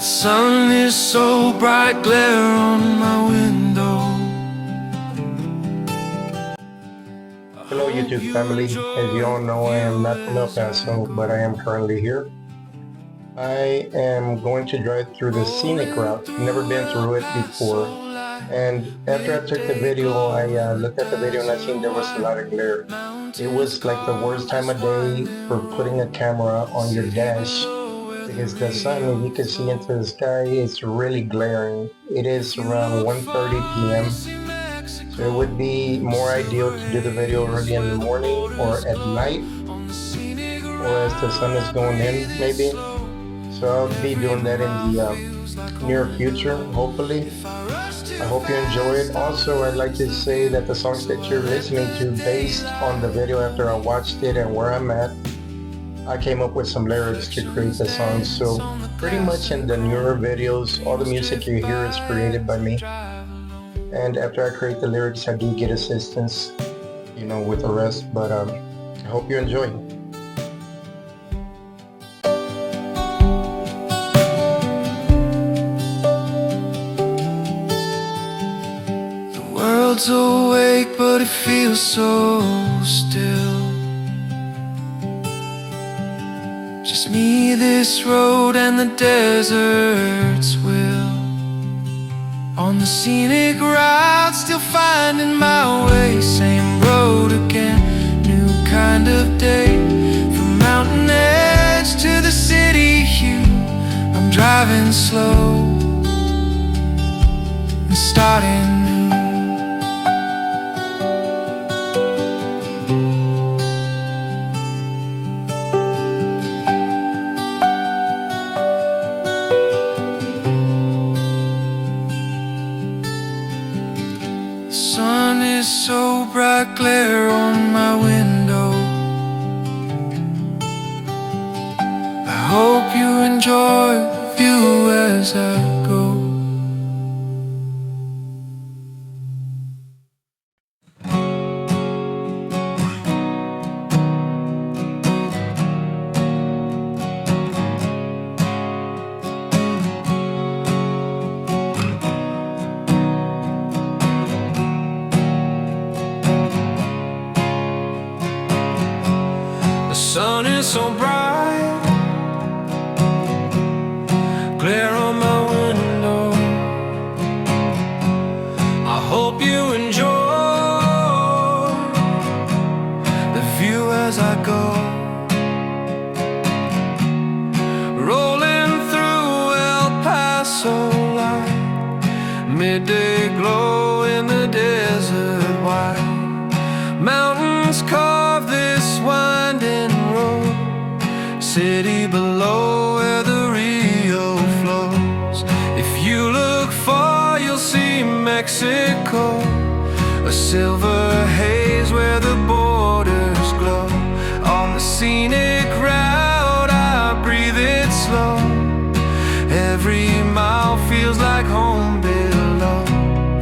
Sun is so bright, glare on my window. Hello YouTube family, as you all know I am not from El Paso, but I am currently here. I am going to drive through the scenic route, never been through it before, and after I took the video I looked at the video and I seen there was a lot of glare. It was like the worst time of day for putting a camera on your dash because the sun, as you can see into the sky, is really glaring. It is around 1:30 p.m. So it would be more ideal to do the video early in the morning or at night or as the sun is going in maybe. So I'll be doing that in the near future, hopefully. I hope you enjoy it. Also, I'd like to say that the songs that you're listening to, based on the video after I watched it and where I'm at, I came up with some lyrics to create the songs. So pretty much in the newer videos, all the music you hear is created by me. And after I create the lyrics, I do get assistance, with the rest. But I hope you enjoy. The world's awake, but it feels so still. Just me, this road, and the desert's will. On the scenic route, still finding my way. Same road again, new kind of day. From mountain edge to the city hue, I'm driving slow and starting new. The sun is so bright, glare on my window. I hope you enjoy the view as I go. The sun is so bright, glare on my window. I hope you enjoy the view as I go. Rolling through El Paso like midday glow in the desert white. Mountains carve this winding road, city below where the Rio flows. If you look far, you'll see Mexico, a silver haze where the borders glow. On the scenic route, I breathe it slow. Every mile feels like home below.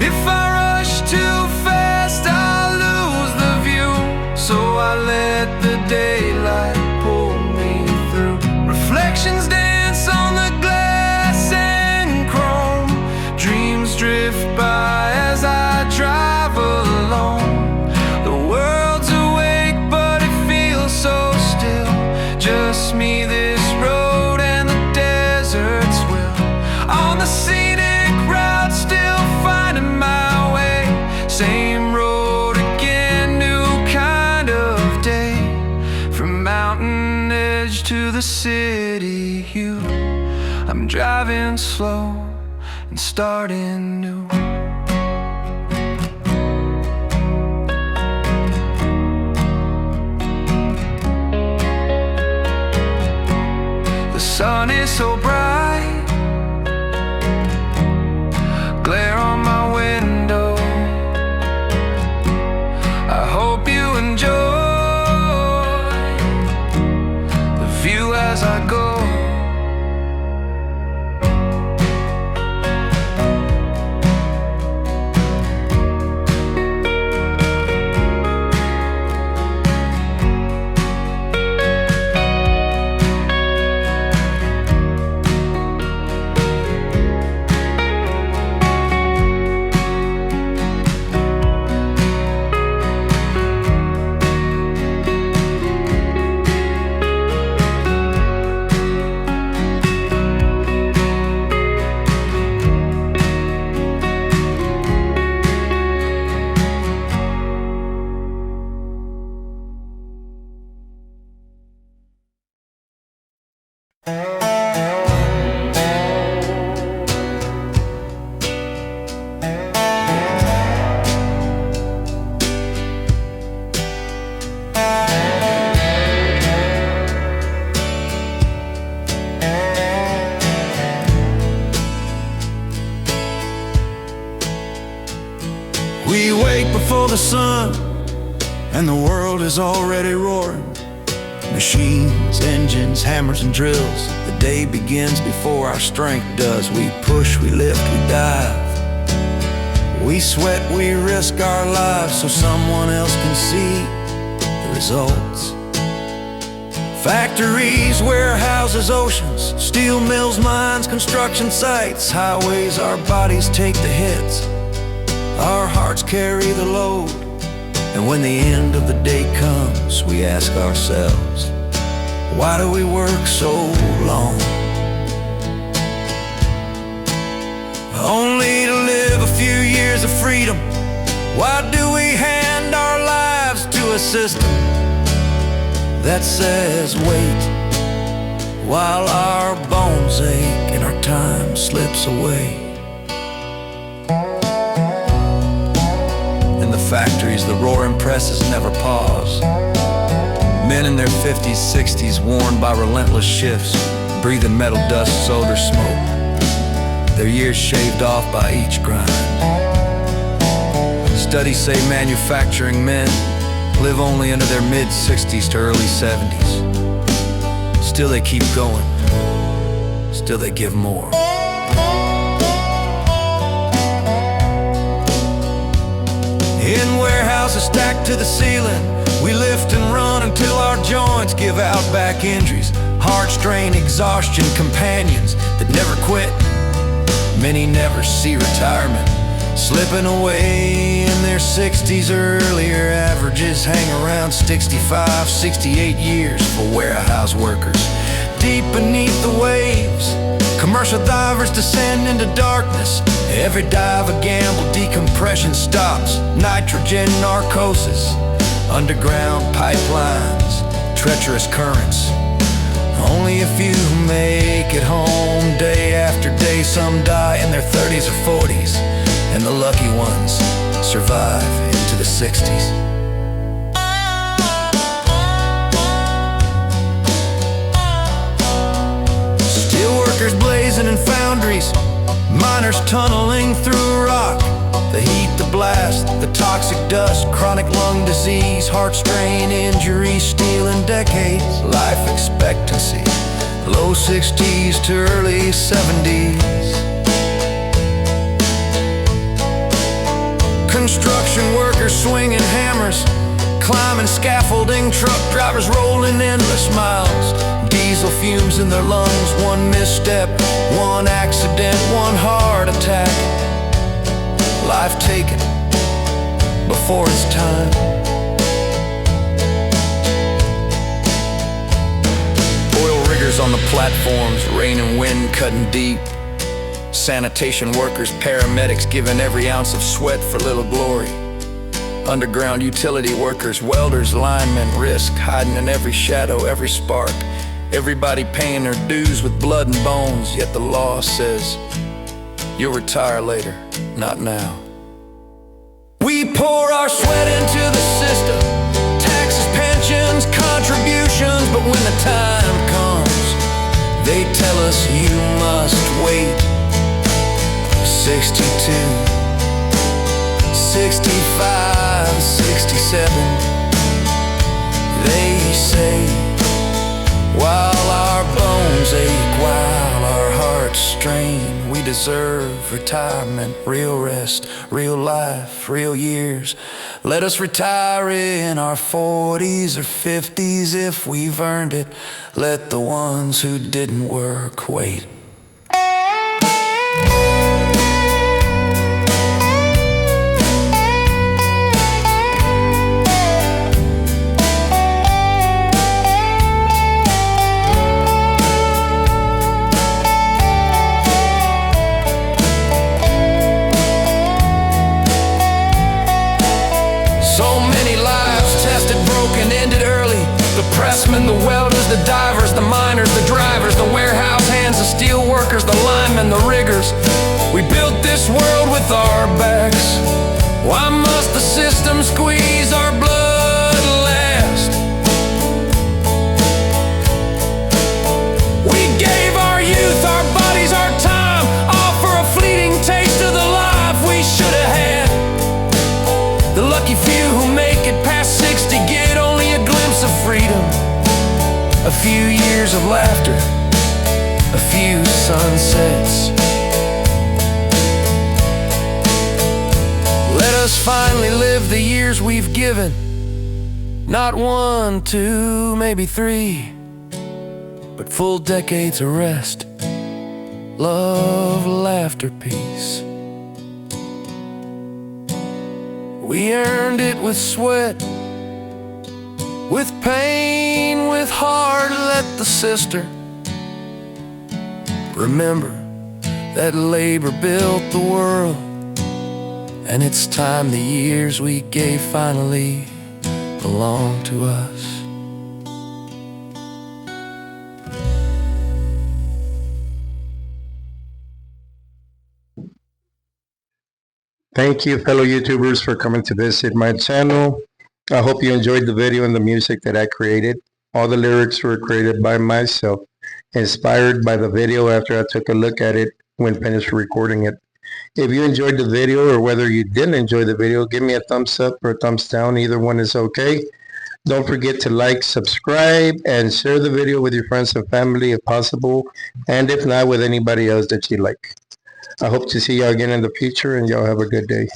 If I rush too fast, I'll lose the view. So I let the daylight pull me through. Reflections dance on the glass and chrome. Dreams drift by as I drive alone. The world's awake, but it feels so still. Just me, this road, and the desert's will. On the scenic route, still finding my way. Same road again, new kind of day. From mountain edge to the city hue, I'm driving slow and starting new. The sun is so bright, glare on my window. I hope you enjoy the view as I go. We wake before the sun, and the world is already roaring. Machines, engines, hammers and drills. The day begins before our strength does. We push, we lift, we dive. We sweat, we risk our lives so someone else can see the results. Factories, warehouses, oceans, steel mills, mines, construction sites, highways, our bodies take the hits. Our hearts carry the load. And when the end of the day comes, we ask ourselves, why do we work so long? Only to live a few years of freedom. Why do we hand our lives to a system that says wait, while our bones ache and our time slips away? In the factories, the roaring presses never pause. Men in their 50s, 60s, worn by relentless shifts, breathing metal dust, solder smoke, their years shaved off by each grind. Studies say manufacturing men live only into their mid-60s to early 70s. Still they keep going, still they give more. In warehouses stacked to the ceiling, we lift and run until our joints give out back injuries. Heart strain, exhaustion, companions that never quit. Many never see retirement, slipping away in their 60s or earlier. Averages hang around 65, 68 years for warehouse workers. Deep beneath the waves, commercial divers descend into darkness. Every dive a gamble, decompression stops. Nitrogen narcosis, underground pipelines, treacherous currents. Only a few make it home day after day. Some die in their 30s or 40s, and the lucky ones survive into the 60s. Steelworkers blazing in foundries, miners tunneling through rock. The heat, the blast, the toxic dust, chronic lung disease, heart strain, injuries, stealing decades. Life expectancy, low 60s to early 70s. Construction workers swinging hammers, climbing scaffolding, truck drivers rolling endless miles. Diesel fumes in their lungs, one misstep, one accident, one heart attack. Life taken before its time. Oil riggers on the platforms, rain and wind cutting deep. Sanitation workers, paramedics giving every ounce of sweat for little glory. Underground utility workers, welders, linemen, risk hiding in every shadow, every spark. Everybody paying their dues with blood and bones, yet the law says you'll retire later, not now. We pour our sweat into the system, taxes, pensions, contributions, but when the time comes, they tell us you must wait. 62, 65, 67, they say, while our bones ache, while our hearts strain, we deserve retirement, real rest, real life, real years. Let us retire in our 40s or 50s if we've earned it. Let the ones who didn't work wait. The pressmen, the welders, the divers, the miners, the drivers, the warehouse hands, the steel workers, the linemen, the riggers. We built this world with our backs. Why must the system squeeze our blood last? We gave our youth, our bodies, our time, all for a fleeting taste of the life we should have had. sun sets. Let us finally live the years we've given. Not 1, 2, maybe 3, but full decades of rest, love, laughter, peace. We earned it with sweat, with pain, with heart. Let the sister remember that labor built the world, and it's time the years we gave finally belong to us. Thank you, fellow YouTubers, for coming to visit my channel. I hope you enjoyed the video and the music that I created. All the lyrics were created by myself, inspired by the video after I took a look at it when finished recording it. If you enjoyed the video, or whether you didn't enjoy the video, give me a thumbs up or a thumbs down. Either one is okay. Don't forget to like, subscribe, and share the video with your friends and family if possible, and if not, with anybody else that you like. I hope to see y'all again in the future, and y'all have a good day.